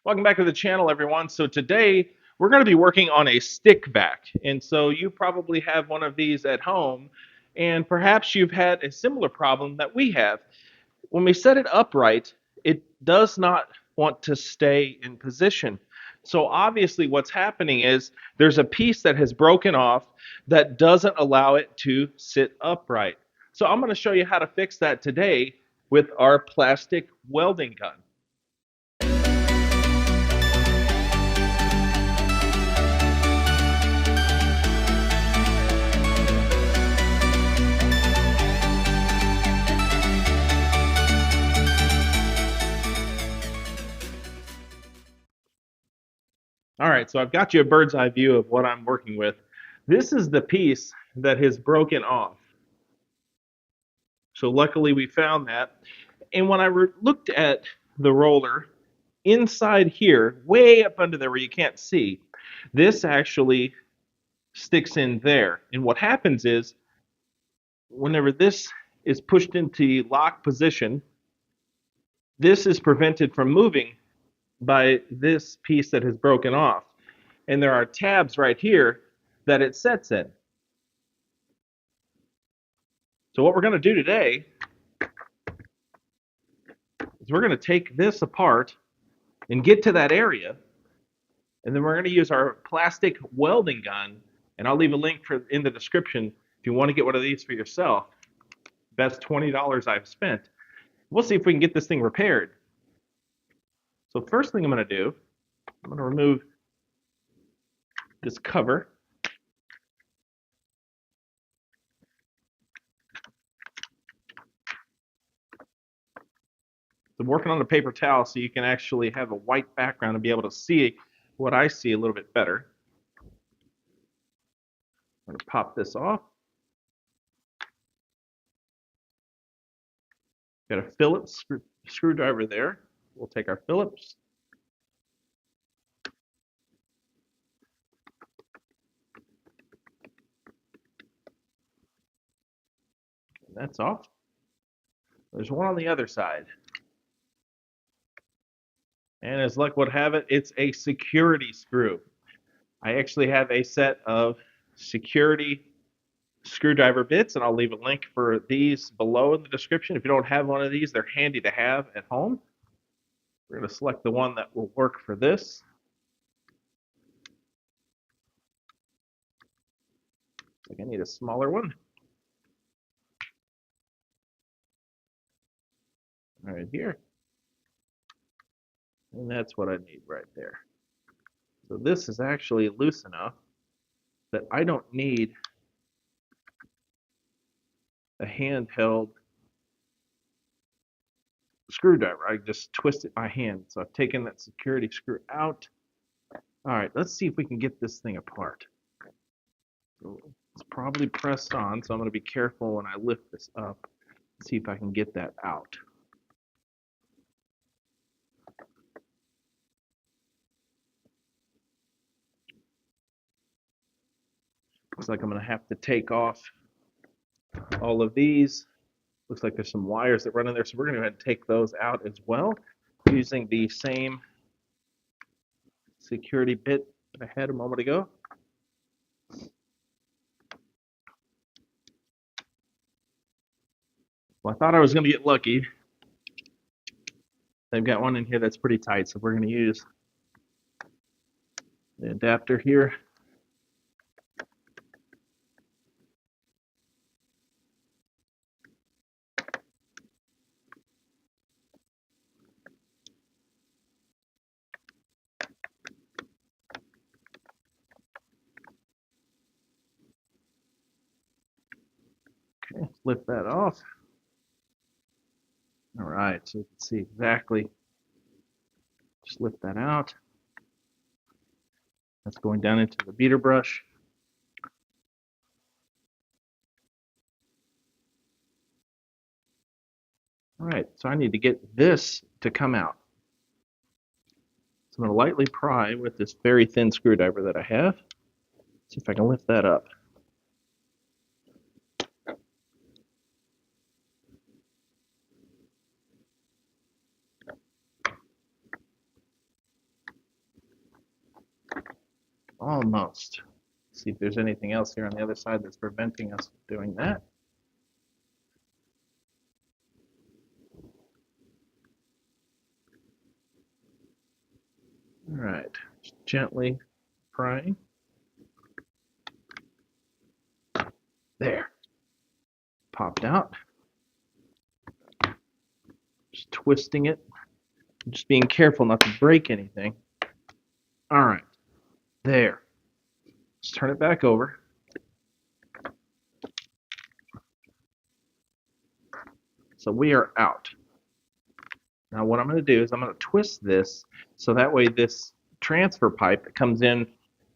Welcome back to the channel, everyone. So today we're going to be working on a stick vac. And so you probably have one of these at home, and perhaps you've had a similar problem that we have. When we set it upright, it does not want to stay in position. So obviously what's happening is there's a piece that has broken off that doesn't allow it to sit upright. So I'm going to show you how to fix that today with our plastic welding gun. All right, so I've got you a bird's eye view of what I'm working with. This is the piece that has broken off. So luckily we found that. And when I looked at the roller inside here, way up under there where you can't see, this actually sticks in there. And what happens is whenever this is pushed into lock position, this is prevented from moving by this piece that has broken off. And there are tabs right here that it sets in. So what we're going to do today is we're going to take this apart and get to that area, and then we're going to use our plastic welding gun, and I'll leave a link in the description if you want to get one of these for yourself. Best $20 I've spent. We'll see if we can get this thing repaired. So first thing I'm going to do, I'm going to remove this cover. I'm working on a paper towel so you can actually have a white background and be able to see what I see a little bit better. I'm going to pop this off. Got a Phillips screwdriver there. We'll take our Phillips. That's off. There's one on the other side. And as luck would have it, it's a security screw. I actually have a set of security screwdriver bits, and I'll leave a link for these below in the description. If you don't have one of these, they're handy to have at home. We're going to select the one that will work for this. I think I need a smaller one. Right here. And that's what I need right there. So this is actually loose enough that I don't need a handheld screwdriver. I just twist it by hand. So I've taken that security screw out. All right, let's see if we can get this thing apart. So it's probably pressed on, so I'm going to be careful when I lift this up. See if I can get that out. Looks like I'm going to have to take off all of these. Looks like there's some wires that run in there, so we're going to go ahead and take those out as well using the same security bit that I had a moment ago. Well, I thought I was going to get lucky. They've got one in here that's pretty tight, so we're going to use the adapter here. Okay, lift that off. All right, so you can see exactly. Just lift that out. That's going down into the beater brush. All right, so I need to get this to come out. So I'm going to lightly pry with this very thin screwdriver that I have. See if I can lift that up. Almost. See if there's anything else here on the other side that's preventing us from doing that. All right, just gently prying. There, popped out. Just twisting it, just being careful not to break anything. All right, there. Let's turn it back over. So we are out. Now what I'm going to do is I'm going to twist this so that way this transfer pipe that comes in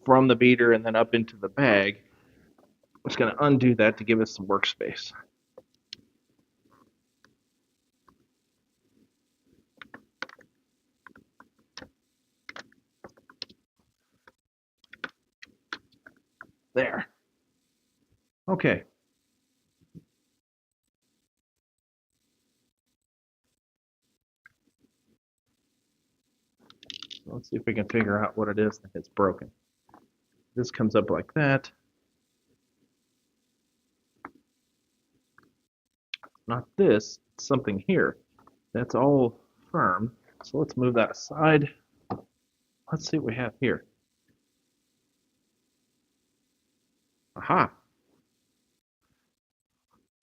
from the beater and then up into the bag, I'm just going to undo that to give us some workspace. There. Okay. Let's see if we can figure out what it is that it's broken. This comes up like that. Not this, it's something here. That's all firm. So let's move that aside. Let's see what we have here. Aha.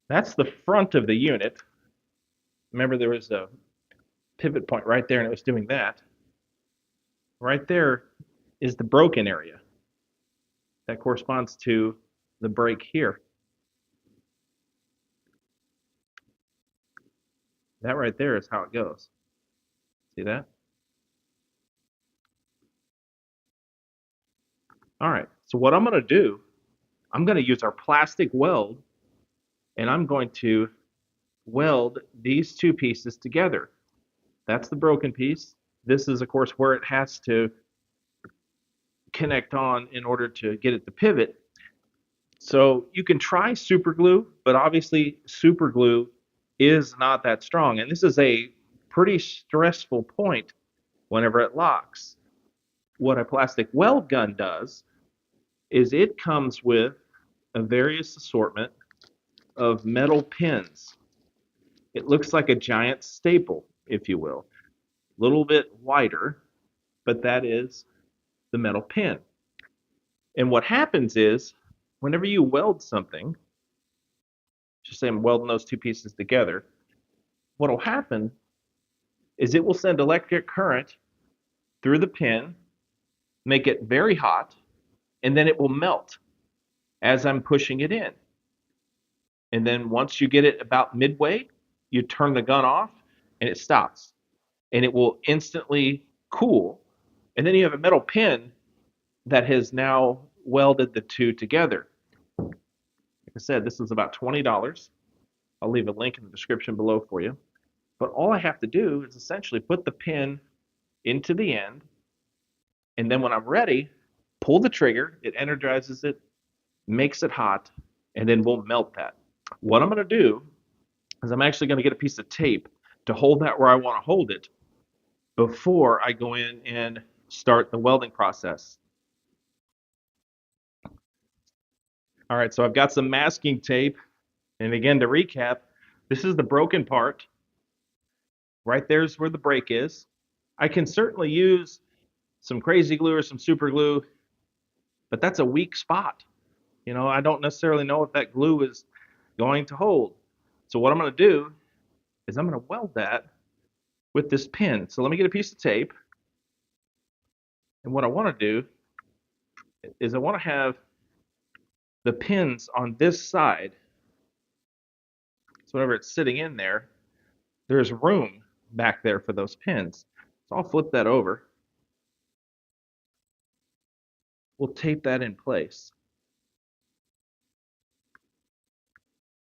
That's the front of the unit. Remember there was a pivot point right there and it was doing that. Right there is the broken area. That corresponds to the break here. That right there is how it goes. See that? All right, so what I'm going to do, I'm going to use our plastic weld and I'm going to weld these two pieces together. That's the broken piece. This is, of course, where it has to connect on in order to get it to pivot. So you can try super glue, but obviously super glue is not that strong. And this is a pretty stressful point whenever it locks. What a plastic weld gun does is it comes with a various assortment of metal pins. It looks like a giant staple, if you will. A little bit wider, but that is the metal pin. And what happens is, whenever you weld something, just say I'm welding those two pieces together, what will happen is it will send electric current through the pin, make it very hot, and then it will melt as I'm pushing it in. And then once you get it about midway, you turn the gun off and it stops. And it will instantly cool. And then you have a metal pin that has now welded the two together. Like I said, this is about $20. I'll leave a link in the description below for you. But all I have to do is essentially put the pin into the end, and then when I'm ready, pull the trigger, it energizes it, makes it hot, and then we'll melt that. What I'm going to do is I'm actually going to get a piece of tape to hold that where I want to hold it before I go in and start the welding process. All right, so I've got some masking tape, and again, to recap, this is the broken part. Right there's where the break is. I can certainly use some crazy glue or some super glue, but that's a weak spot. You know, I don't necessarily know if that glue is going to hold. So what I'm going to do is I'm going to weld that with this pin. So let me get a piece of tape. And what I want to do is I want to have the pins on this side. So whenever it's sitting in there, there's room back there for those pins. So I'll flip that over. We'll tape that in place.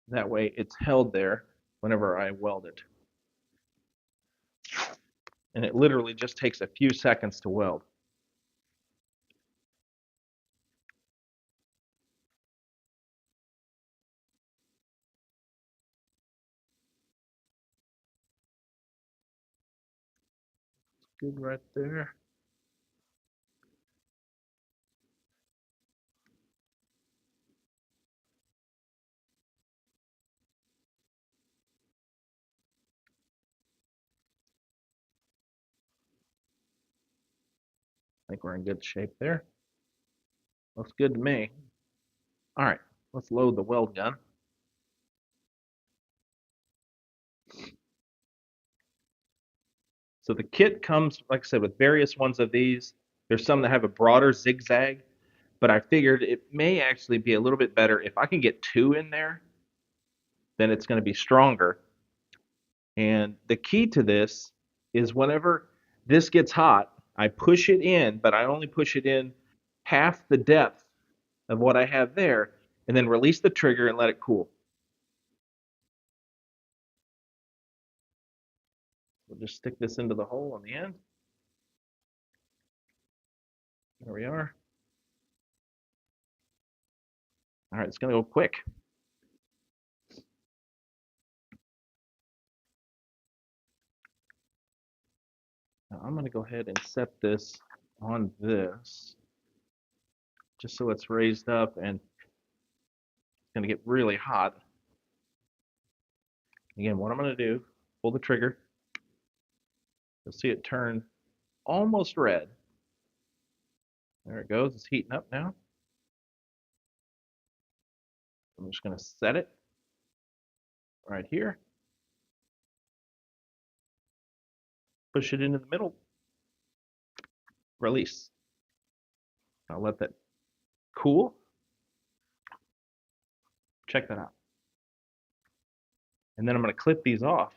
That way it's held there whenever I weld it. And it literally just takes a few seconds to weld. Good right there. I think we're in good shape there. Looks good to me. All right, let's load the weld gun. So the kit comes, like I said, with various ones of these. There's some that have a broader zigzag, but I figured it may actually be a little bit better if I can get two in there, then it's going to be stronger. And the key to this is whenever this gets hot, I push it in, but I only push it in half the depth of what I have there, and then release the trigger and let it cool. We'll just stick this into the hole on the end. There we are. All right, it's going to go quick. Now I'm going to go ahead and set this on this just so it's raised up and it's going to get really hot. Again, what I'm going to do, pull the trigger. You'll see it turn almost red. There it goes. It's heating up now. I'm just going to set it right here. Push it into the middle. Release. I'll let that cool. Check that out. And then I'm going to clip these off.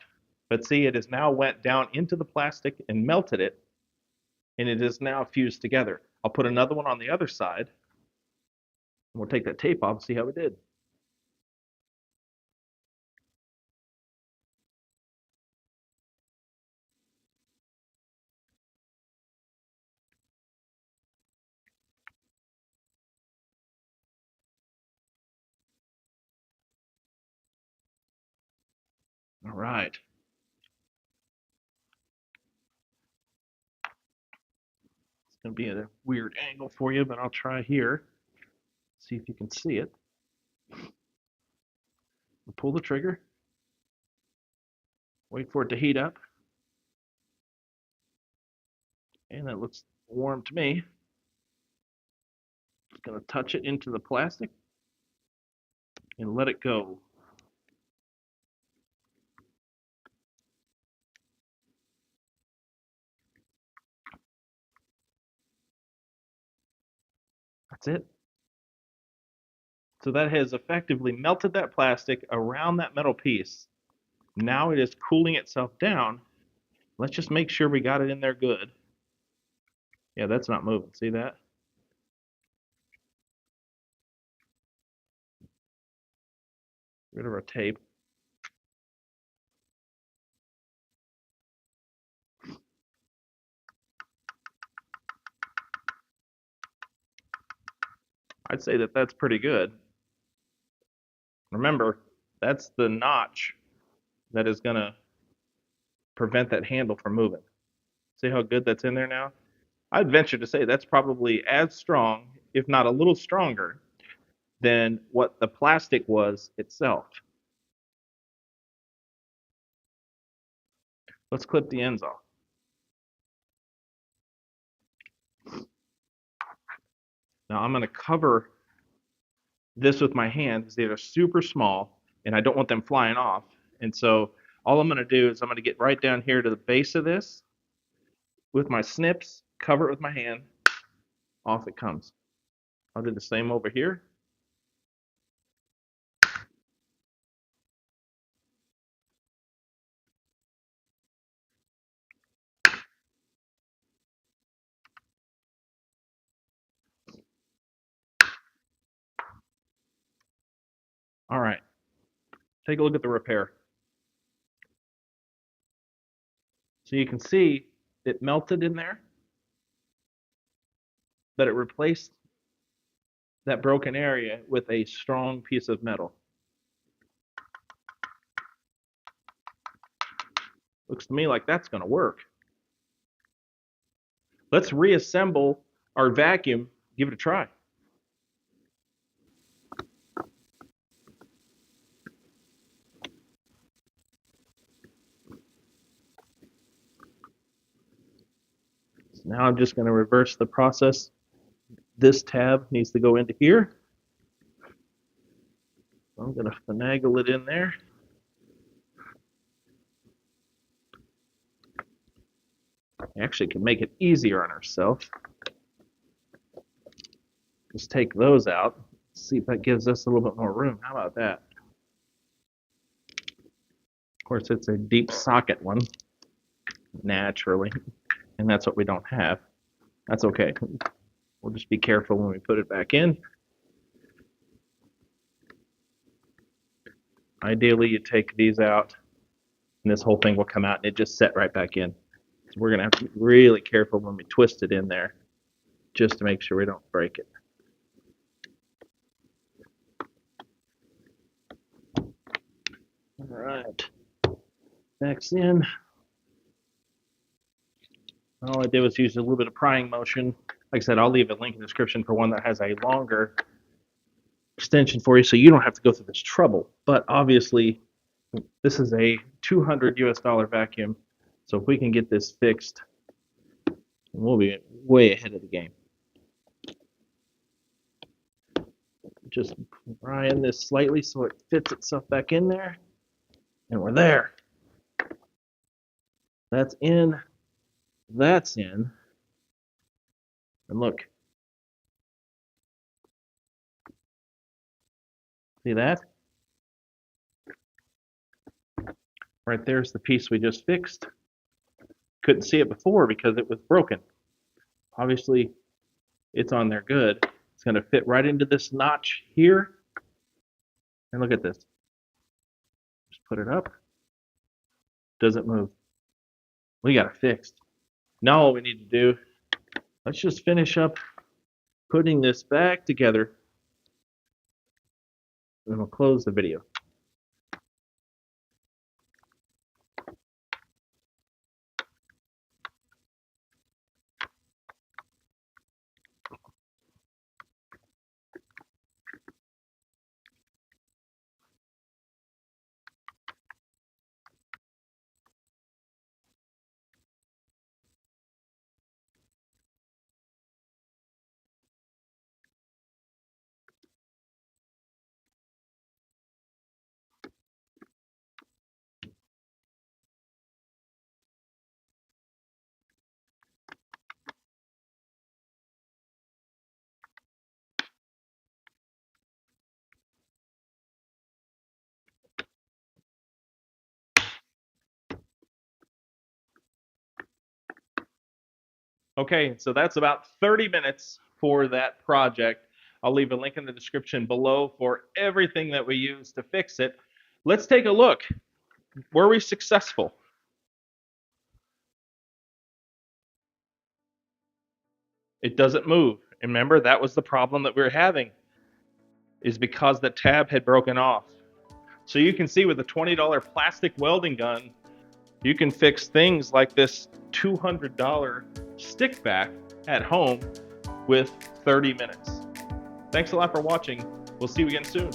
But see, it has now went down into the plastic and melted it, and it is now fused together. I'll put another one on the other side, and we'll take that tape off and see how it did. All right. It's going to be at a weird angle for you, but I'll try here. See if you can see it. We'll pull the trigger. Wait for it to heat up. And that looks warm to me. Just going to touch it into the plastic and let it go. That's it. So that has effectively melted that plastic around that metal piece. Now it is cooling itself down. Let's just make sure we got it in there good. Yeah, that's not moving. See that? Rid of our tape. I'd say that that's pretty good. Remember, that's the notch that is going to prevent that handle from moving. See how good that's in there now? I'd venture to say that's probably as strong, if not a little stronger, than what the plastic was itself. Let's clip the ends off. Now I'm going to cover this with my hand because they are super small and I don't want them flying off. And so all I'm going to do is I'm going to get right down here to the base of this with my snips, cover it with my hand, off it comes. I'll do the same over here. All right, take a look at the repair. So you can see it melted in there, but it replaced that broken area with a strong piece of metal. Looks to me like that's going to work. Let's reassemble our vacuum, give it a try. Now I'm just going to reverse the process. This tab needs to go into here. I'm going to finagle it in there. Actually, can make it easier on ourselves. Just take those out. See if that gives us a little bit more room. How about that? Of course, it's a deep socket one, naturally, and that's what we don't have. That's okay. We'll just be careful when we put it back in. Ideally, you take these out, and this whole thing will come out, and it just set right back in. So we're going to have to be really careful when we twist it in there, just to make sure we don't break it. All right, back's in. All I did was use a little bit of prying motion. Like I said, I'll leave a link in the description for one that has a longer extension for you, so you don't have to go through this trouble. But obviously, this is a $200 vacuum, so if we can get this fixed, we'll be way ahead of the game. Just prying this slightly so it fits itself back in there, and we're there. That's in. That's in. And look. See that? Right there's the piece we just fixed. Couldn't see it before because it was broken. Obviously, it's on there good. It's going to fit right into this notch here. And look at this. Just put it up. Doesn't move. We got it fixed. Now all we need to do, let's just finish up putting this back together. And we'll close the video. Okay, so that's about 30 minutes for that project. I'll leave a link in the description below for everything that we use to fix it. Let's take a look. Were we successful? It doesn't move. Remember, that was the problem that we were having, is because the tab had broken off. So you can see with a $20 plastic welding gun, you can fix things like this $200 stick vac at home with 30 minutes. Thanks a lot for watching. We'll see you again soon.